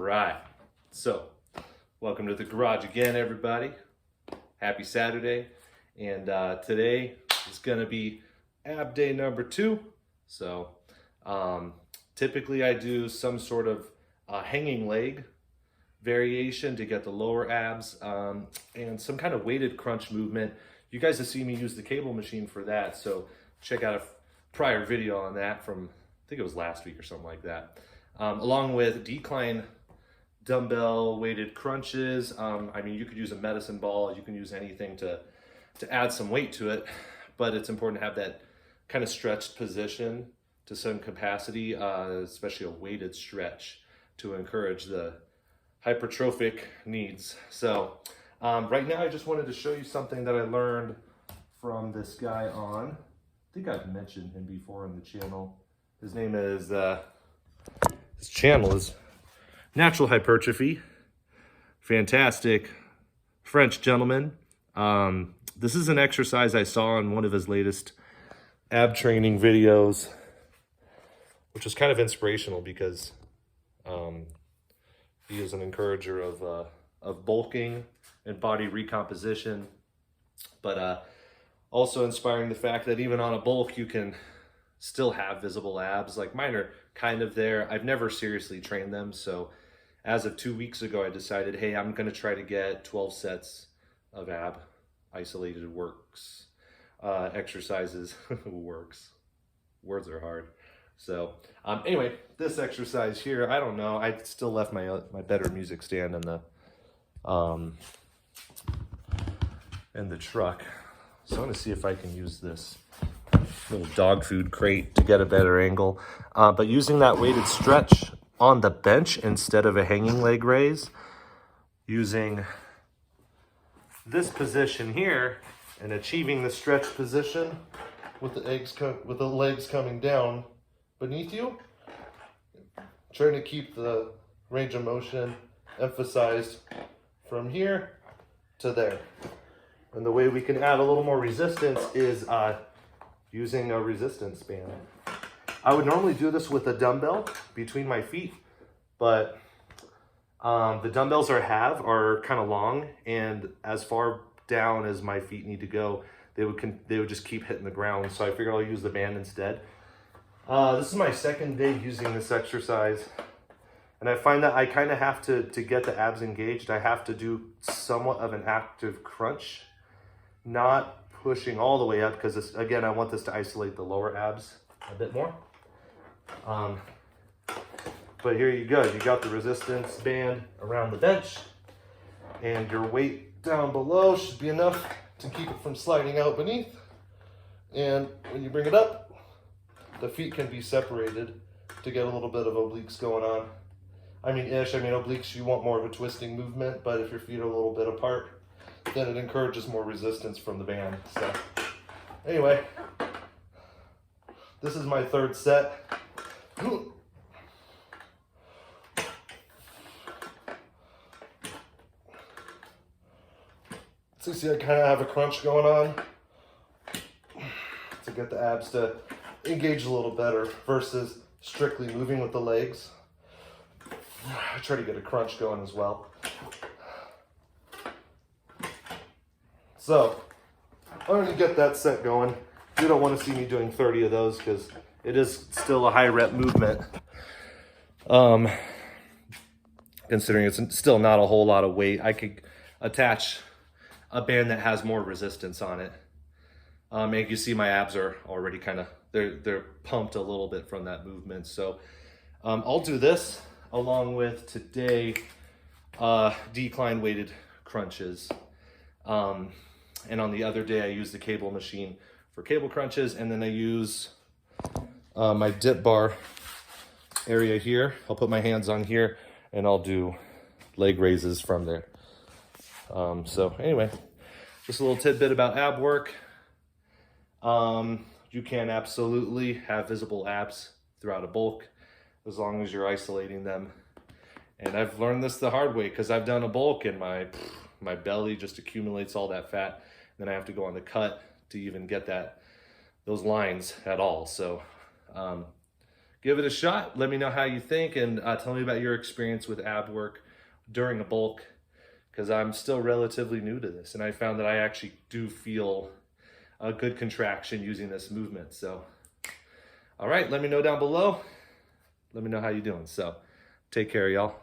right, so welcome to the garage again, everybody. Happy Saturday, and today is gonna be ab day number 2. So typically I do some sort of hanging leg variation to get the lower abs, and some kind of weighted crunch movement. You guys have seen me use the cable machine for that, so check out a prior video on that from, I think it was last week or something like that. Along with decline dumbbell weighted crunches. I mean, you could use a medicine ball, you can use anything to add some weight to it, but it's important to have that kind of stretched position to some capacity, especially a weighted stretch to encourage the hypertrophic needs. So right now I just wanted to show you something that I learned from this guy on, I think I've mentioned him before on the channel. His name is, his channel is Natural Hypertrophy. Fantastic French gentleman. This is an exercise I saw in one of his latest ab training videos, which was kind of inspirational because he is an encourager of bulking and body recomposition, but also inspiring the fact that even on a bulk you can still have visible abs. Like mine are kind of there. I've never seriously trained them, so as of 2 weeks ago I decided, hey, I'm going to try to get 12 sets of ab isolated works exercises. Works, words are hard. So anyway, this exercise here, I don't know, I still left my better music stand in the truck, so I'm going to see if I can use this little dog food crate to get a better angle, but using that weighted stretch on the bench instead of a hanging leg raise, using this position here and achieving the stretch position with the legs coming down beneath you, trying to keep the range of motion emphasized from here to there. And the way we can add a little more resistance is using a resistance band. I would normally do this with a dumbbell between my feet, but the dumbbells are kind of long, and as far down as my feet need to go, they would just keep hitting the ground. So I figured I'll use the band instead. This is my second day using this exercise, and I find that I kind of have to get the abs engaged, I have to do somewhat of an active crunch, not pushing all the way up, because again, I want this to isolate the lower abs a bit more. But here you go, you got the resistance band around the bench, and your weight down below should be enough to keep it from sliding out beneath. And when you bring it up, the feet can be separated to get a little bit of obliques going on. I mean obliques, you want more of a twisting movement, but if your feet are a little bit apart, then it encourages more resistance from the band. So anyway, this is my third set. So you see I kind of have a crunch going on to get the abs to engage a little better versus strictly moving with the legs. I try to get a crunch going as well. So I'm going to get that set going. You don't want to see me doing 30 of those because it is still a high rep movement. Considering it's still not a whole lot of weight, I could attach a band that has more resistance on it. And you see my abs are already kind of, they're pumped a little bit from that movement. So I'll do this along with today decline weighted crunches. And on the other day I use the cable machine for cable crunches, and then I use my dip bar area here. I'll put my hands on here and I'll do leg raises from there. So anyway, just a little tidbit about ab work. You can absolutely have visible abs throughout a bulk as long as you're isolating them. And I've learned this the hard way because I've done a bulk and my belly just accumulates all that fat. Then I have to go on the cut to even get those lines at all. So give it a shot. Let me know how you think, and tell me about your experience with ab work during a bulk, because I'm still relatively new to this, and I found that I actually do feel a good contraction using this movement. So, all right, let me know down below. Let me know how you're doing. So, take care, y'all.